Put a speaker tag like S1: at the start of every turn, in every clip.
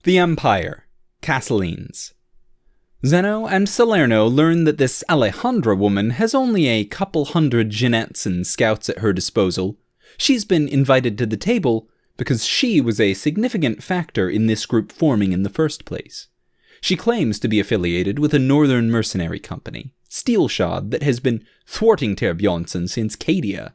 S1: The Empire, Casselines. Zeno and Salerno learn that this Alejandra woman has only a couple hundred Jeanettes and scouts at her disposal. She's been invited to the table because she was a significant factor in this group forming in the first place. She claims to be affiliated with a northern mercenary company, Steelshod, that has been thwarting Terbjornsson since Cadia.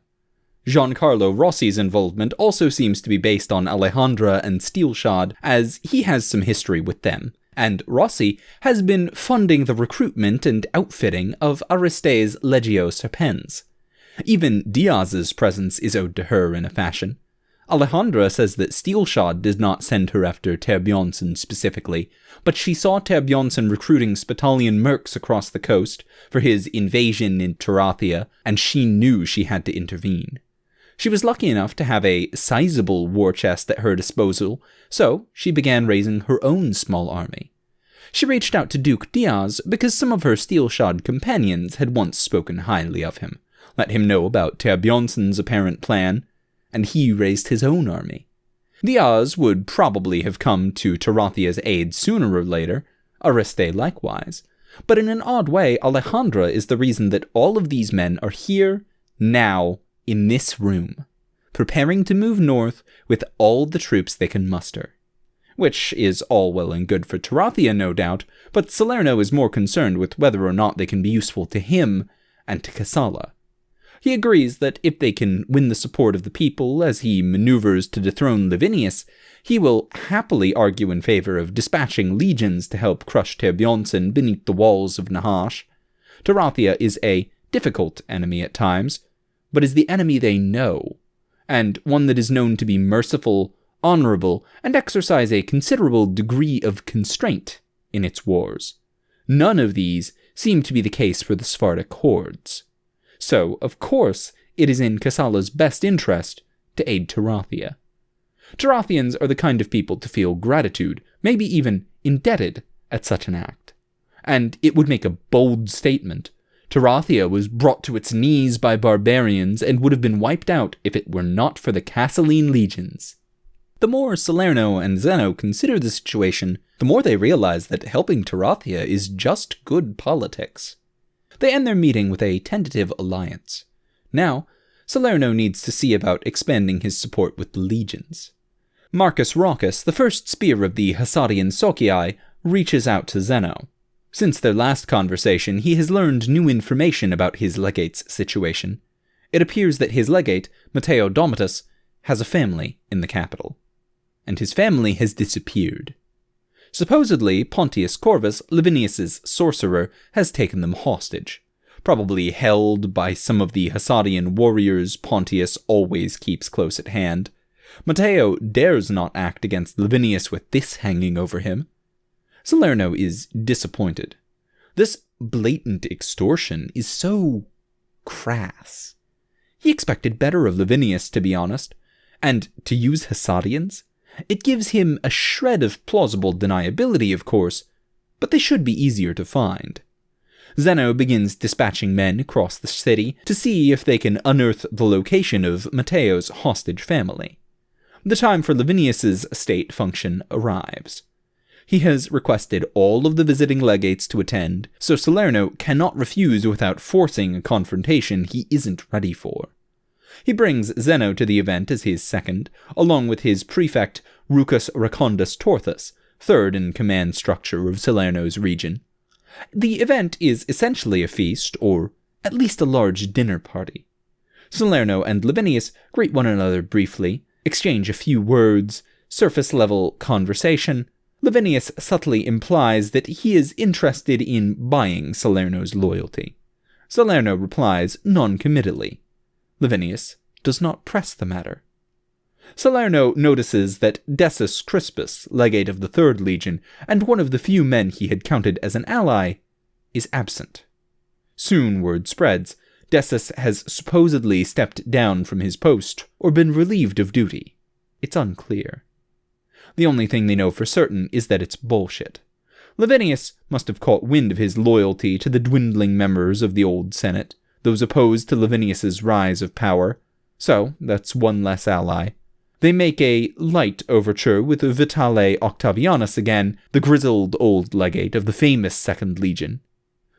S1: Giancarlo Rossi's involvement also seems to be based on Alejandra and Steelshod, as he has some history with them, and Rossi has been funding the recruitment and outfitting of Ariste's Legio Serpens. Even Diaz's presence is owed to her in a fashion. Alejandra says that Steelshod did not send her after Terbjornsson specifically, but she saw Terbjornsson recruiting Spitalian mercs across the coast for his invasion in Terathia, and she knew she had to intervene. She was lucky enough to have a sizable war chest at her disposal, so she began raising her own small army. She reached out to Duke Diaz because some of her Steelshod companions had once spoken highly of him, let him know about Terbjornsson's apparent plan, and he raised his own army. Diaz would probably have come to Terathia's aid sooner or later, Ariste likewise, but in an odd way, Alejandra is the reason that all of these men are here, now, in this room, preparing to move north with all the troops they can muster. Which is all well and good for Terathia, no doubt, but Salerno is more concerned with whether or not they can be useful to him and to Kassala. He agrees that if they can win the support of the people as he maneuvers to dethrone Lavinius, he will happily argue in favor of dispatching legions to help crush Terbjornsson beneath the walls of Nahash. Terathia is a difficult enemy at times, but is the enemy they know, and one that is known to be merciful, honorable, and exercise a considerable degree of constraint in its wars. None of these seem to be the case for the Sephardic hordes. So, of course, it is in Kassala's best interest to aid Terathia. Terathians are the kind of people to feel gratitude, maybe even indebted, at such an act. And it would make a bold statement. Terathia was brought to its knees by barbarians and would have been wiped out if it were not for the Casseline legions. The more Salerno and Zeno consider the situation, the more they realize that helping Terathia is just good politics. They end their meeting with a tentative alliance. Now, Salerno needs to see about expanding his support with the legions. Marcus Raucus, the first spear of the Hassadian Socii, reaches out to Zeno. Since their last conversation, he has learned new information about his legate's situation. It appears that his legate, Matteo Domitus, has a family in the capital. And his family has disappeared. Supposedly, Pontius Corvus, Lavinius's sorcerer, has taken them hostage. Probably held by some of the Hassadian warriors Pontius always keeps close at hand. Matteo dares not act against Lavinius with this hanging over him. Salerno is disappointed. This blatant extortion is so crass. He expected better of Lavinius, to be honest, and to use Hassadians? It gives him a shred of plausible deniability, of course, but they should be easier to find. Zeno begins dispatching men across the city to see if they can unearth the location of Matteo's hostage family. The time for Lavinius's state function arrives. He has requested all of the visiting legates to attend, so Salerno cannot refuse without forcing a confrontation he isn't ready for. He brings Zeno to the event as his second, along with his prefect Rucus Racondus Torthus, third in command structure of Salerno's region. The event is essentially a feast, or at least a large dinner party. Salerno and Lavinius greet one another briefly, exchange a few words, surface-level conversation. Lavinius subtly implies that he is interested in buying Salerno's loyalty. Salerno replies non-committally. Lavinius does not press the matter. Salerno notices that Decius Crispus, legate of the Third Legion, and one of the few men he had counted as an ally, is absent. Soon word spreads. Decius has supposedly stepped down from his post or been relieved of duty. It's unclear. The only thing they know for certain is that it's bullshit. Lavinius must have caught wind of his loyalty to the dwindling members of the old Senate, those opposed to Lavinius's rise of power, so that's one less ally. They make a light overture with Vitale Octavianus again, the grizzled old legate of the famous Second Legion.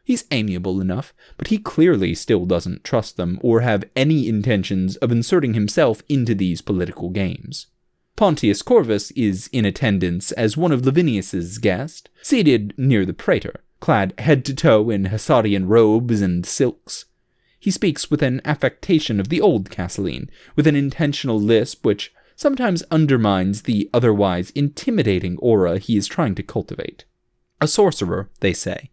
S1: He's amiable enough, but he clearly still doesn't trust them or have any intentions of inserting himself into these political games. Pontius Corvus is in attendance as one of Lavinius's guests, seated near the praetor, clad head to toe in Hassadian robes and silks. He speaks with an affectation of the old Catiline, with an intentional lisp which sometimes undermines the otherwise intimidating aura he is trying to cultivate. A sorcerer, they say.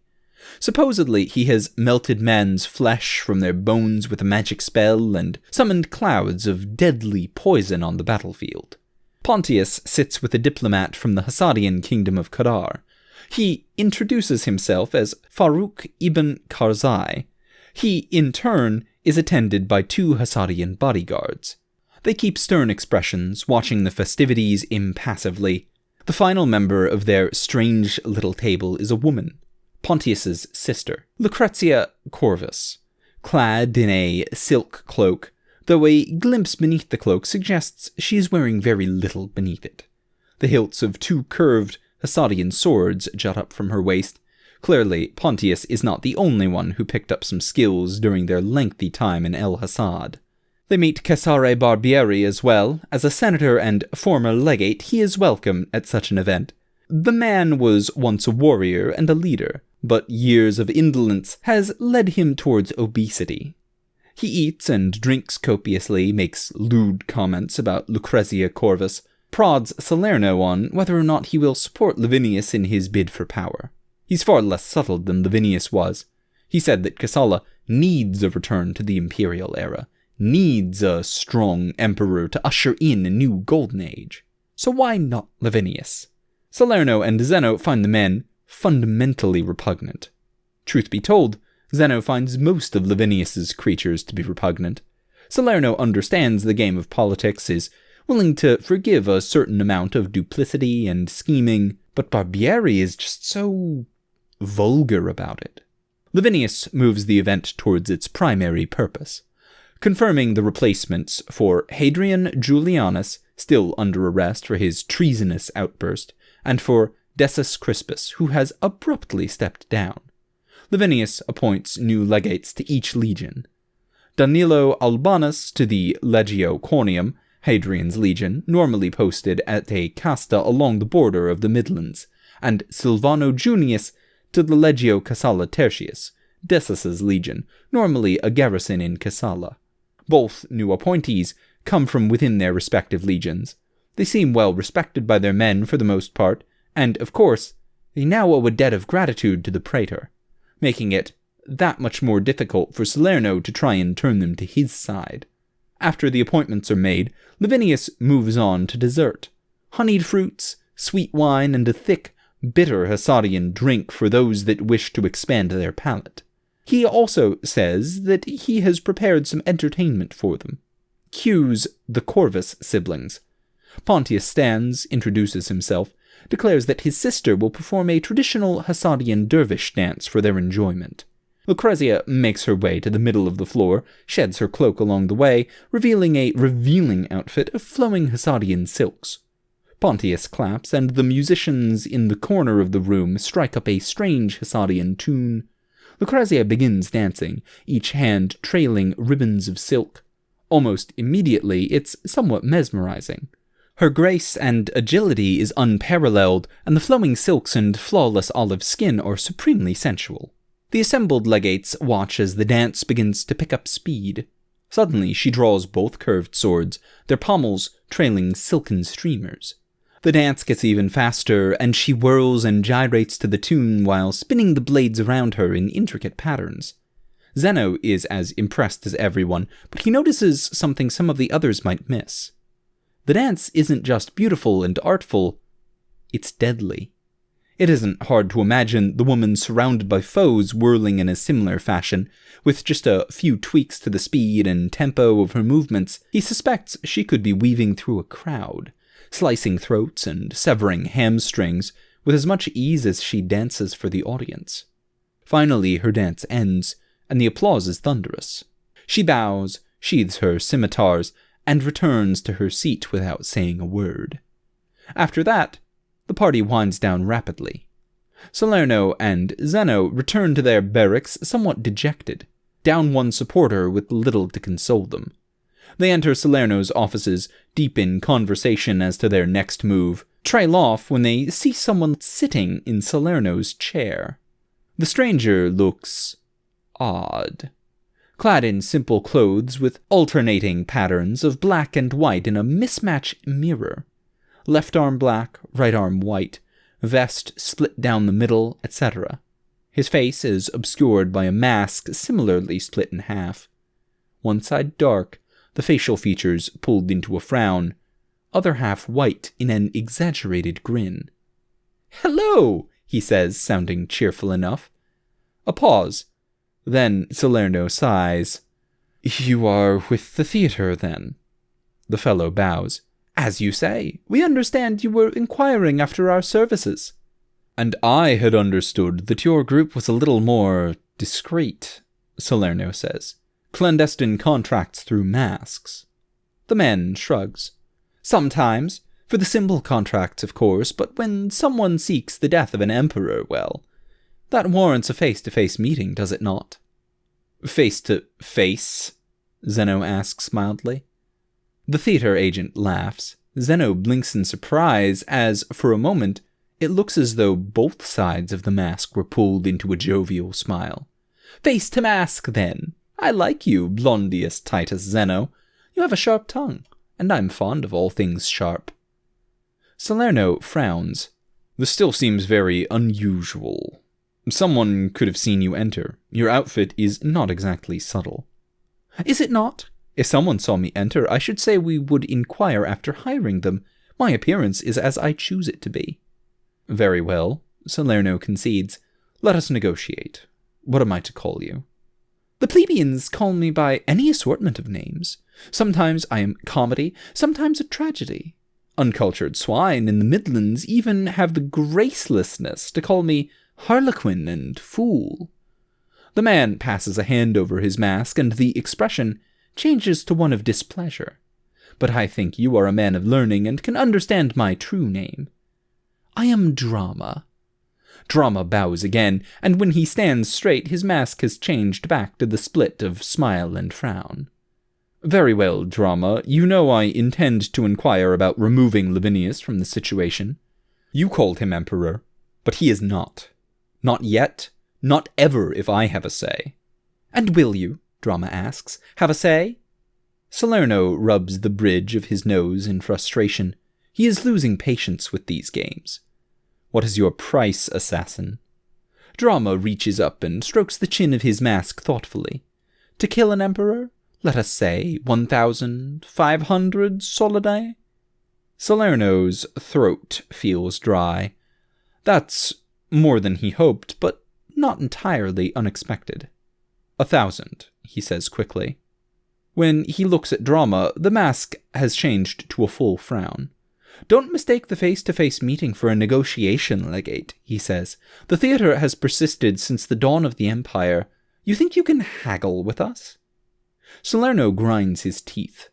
S1: Supposedly, he has melted men's flesh from their bones with a magic spell and summoned clouds of deadly poison on the battlefield. Pontius sits with a diplomat from the Hassadian kingdom of Kadar. He introduces himself as Farouk ibn Karzai. He, in turn, is attended by 2 Hassadian bodyguards. They keep stern expressions, watching the festivities impassively. The final member of their strange little table is a woman, Pontius's sister, Lucrezia Corvus, clad in a silk cloak, though a glimpse beneath the cloak suggests she is wearing very little beneath it. The hilts of 2 curved Hassadian swords jut up from her waist. Clearly, Pontius is not the only one who picked up some skills during their lengthy time in El Hassad. They meet Cesare Barbieri as well. As a senator and former legate, he is welcome at such an event. The man was once a warrior and a leader, but years of indolence has led him towards obesity. He eats and drinks copiously, makes lewd comments about Lucrezia Corvus, prods Salerno on whether or not he will support Lavinius in his bid for power. He's far less subtle than Lavinius was. He said that Cassala needs a return to the imperial era, needs a strong emperor to usher in a new golden age. So why not Lavinius? Salerno and Zeno find the man fundamentally repugnant. Truth be told, Zeno finds most of Lavinius's creatures to be repugnant. Salerno understands the game of politics, is willing to forgive a certain amount of duplicity and scheming, but Barbieri is just so vulgar about it. Lavinius moves the event towards its primary purpose, confirming the replacements for Hadrian Julianus, still under arrest for his treasonous outburst, and for Decius Crispus, who has abruptly stepped down. Lavinius appoints new legates to each legion. Danilo Albanus to the Legio Corneum, Hadrian's legion, normally posted at a casta along the border of the Midlands, and Silvano Junius to the Legio Cassala Tertius, Decius's legion, normally a garrison in Cassala. Both new appointees come from within their respective legions. They seem well respected by their men for the most part, and, of course, they now owe a debt of gratitude to the praetor, making it that much more difficult for Salerno to try and turn them to his side. After the appointments are made, Lavinius moves on to dessert. Honeyed fruits, sweet wine, and a thick, bitter Hassadian drink for those that wish to expand their palate. He also says that he has prepared some entertainment for them. Cues the Corvus siblings. Pontius stands, introduces himself, declares that his sister will perform a traditional Hassadian dervish dance for their enjoyment. Lucrezia makes her way to the middle of the floor, sheds her cloak along the way, revealing a revealing outfit of flowing Hassadian silks. Pontius claps, and the musicians in the corner of the room strike up a strange Hassadian tune. Lucrezia begins dancing, each hand trailing ribbons of silk. Almost immediately, it's somewhat mesmerizing. Her grace and agility is unparalleled, and the flowing silks and flawless olive skin are supremely sensual. The assembled legates watch as the dance begins to pick up speed. Suddenly, she draws both curved swords, their pommels trailing silken streamers. The dance gets even faster, and she whirls and gyrates to the tune while spinning the blades around her in intricate patterns. Zeno is as impressed as everyone, but he notices something some of the others might miss. The dance isn't just beautiful and artful, it's deadly. It isn't hard to imagine the woman surrounded by foes whirling in a similar fashion. With just a few tweaks to the speed and tempo of her movements, he suspects she could be weaving through a crowd, slicing throats and severing hamstrings with as much ease as she dances for the audience. Finally, her dance ends, and the applause is thunderous. She bows, sheathes her scimitars, and returns to her seat without saying a word. After that, the party winds down rapidly. Salerno and Zeno return to their barracks somewhat dejected, down one supporter with little to console them. They enter Salerno's offices, deep in conversation as to their next move, trail off when they see someone sitting in Salerno's chair. The stranger looks odd. Clad in simple clothes with alternating patterns of black and white in a mismatch mirror. Left arm black, right arm white, vest split down the middle, etc. His face is obscured by a mask similarly split in half. One side dark, the facial features pulled into a frown, other half white in an exaggerated grin. "Hello," he says, sounding cheerful enough. A pause. Then Salerno sighs. "You are with the theater, then?" The fellow bows. "As you say, we understand you were inquiring after our services." "And I had understood that your group was a little more discreet," Salerno says. "Clandestine contracts through masks." The man shrugs. "Sometimes. For the simple contracts, of course, but when someone seeks the death of an emperor, well, that warrants a face-to-face meeting, does it not?" "Face-to-face?" Zeno asks mildly. The theater agent laughs. Zeno blinks in surprise as, for a moment, it looks as though both sides of the mask were pulled into a jovial smile. "Face-to-mask, then. I like you, Blondius Titus Zeno. You have a sharp tongue, and I'm fond of all things sharp." Salerno frowns. "This still seems very unusual. Someone could have seen you enter. Your outfit is not exactly subtle." "Is it not? If someone saw me enter, I should say we would inquire after hiring them. My appearance is as I choose it to be." "Very well," Salerno concedes. "Let us negotiate. What am I to call you?" "The plebeians call me by any assortment of names. Sometimes I am comedy, sometimes a tragedy. Uncultured swine in the Midlands even have the gracelessness to call me harlequin and fool." The man passes a hand over his mask, and the expression changes to one of displeasure. "But I think you are a man of learning and can understand my true name." "I am Drama." Drama bows again, and when he stands straight, his mask has changed back to the split of smile and frown. "Very well, Drama, you know I intend to inquire about removing Lavinius from the situation. You called him emperor, but he is not. Not yet, not ever if I have a say." "And will you," Drama asks, "have a say?" Salerno rubs the bridge of his nose in frustration. He is losing patience with these games. "What is your price, assassin?" Drama reaches up and strokes the chin of his mask thoughtfully. "To kill an emperor? Let us say 1,500 solidi." Salerno's throat feels dry. That's more than he hoped, but not entirely unexpected. 1,000, he says quickly. When he looks at Drama, the mask has changed to a full frown. "Don't mistake the face-to-face meeting for a negotiation, legate," he says. "The theater has persisted since the dawn of the Empire. You think you can haggle with us?" Salerno grinds his teeth.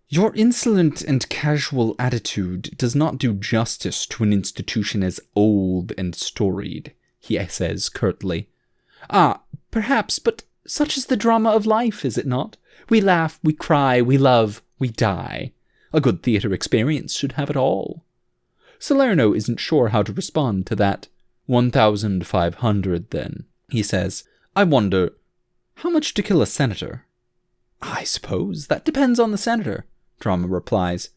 S1: "Your insolent and casual attitude does not do justice to an institution as old and storied," he says curtly. "Ah, perhaps, but such is the drama of life, is it not? We laugh, we cry, we love, we die. A good theater experience should have it all." Salerno isn't sure how to respond to that. 1,500, then, he says. "I wonder, how much to kill a senator?" "I suppose that depends on the senator," Drama replies.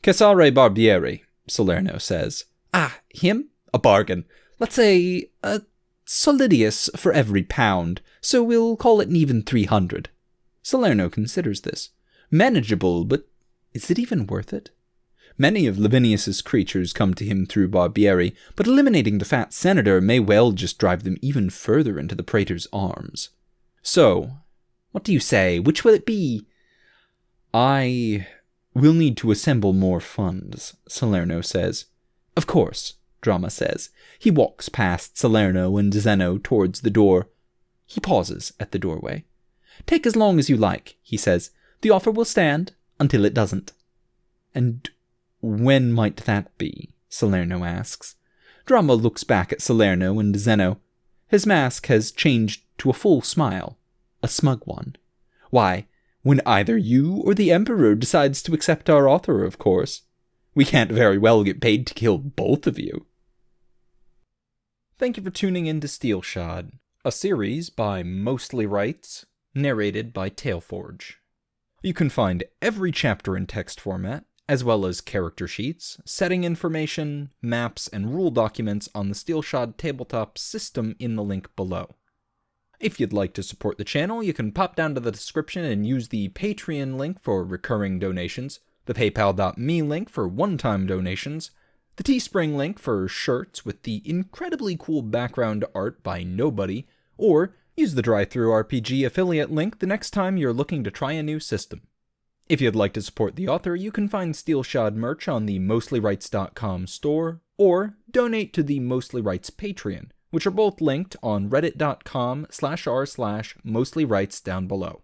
S1: "Cesare Barbieri," Salerno says. "Ah, him? A bargain. Let's say a solidius for every pound, so we'll call it an even 300. Salerno considers this. Manageable, but is it even worth it? Many of Lavinius's creatures come to him through Barbieri, but eliminating the fat senator may well just drive them even further into the praetor's arms. So, what do you say? Which will it be? "I will need to assemble more funds," Salerno says. "Of course," Drama says. He walks past Salerno and Zeno towards the door. He pauses at the doorway. "Take as long as you like," he says. "The offer will stand. until it doesn't. And when might that be? Salerno asks. Drama looks back at Salerno and Zeno. His mask has changed to a full smile, a smug one. Why, when either you or the Emperor decides to accept our offer, of course. We can't very well get paid to kill both of you. Thank you for tuning in to Steelshod, a series by Mostly Rights, narrated by Tailforge. You can find every chapter in text format, as well as character sheets, setting information, maps, and rule documents on the Steelshod tabletop system in the link below. If you'd like to support the channel, you can pop down to the description and use the Patreon link for recurring donations, the PayPal.me link for one-time donations, the Teespring link for shirts with the incredibly cool background art by Nobody, or use the DriveThruRPG affiliate link the next time you're looking to try a new system. If you'd like to support the author, you can find Steelshod merch on the MostlyRights.com store, or donate to the Mostly Rights Patreon, which are both linked on reddit.com/r/mostlyrights down below.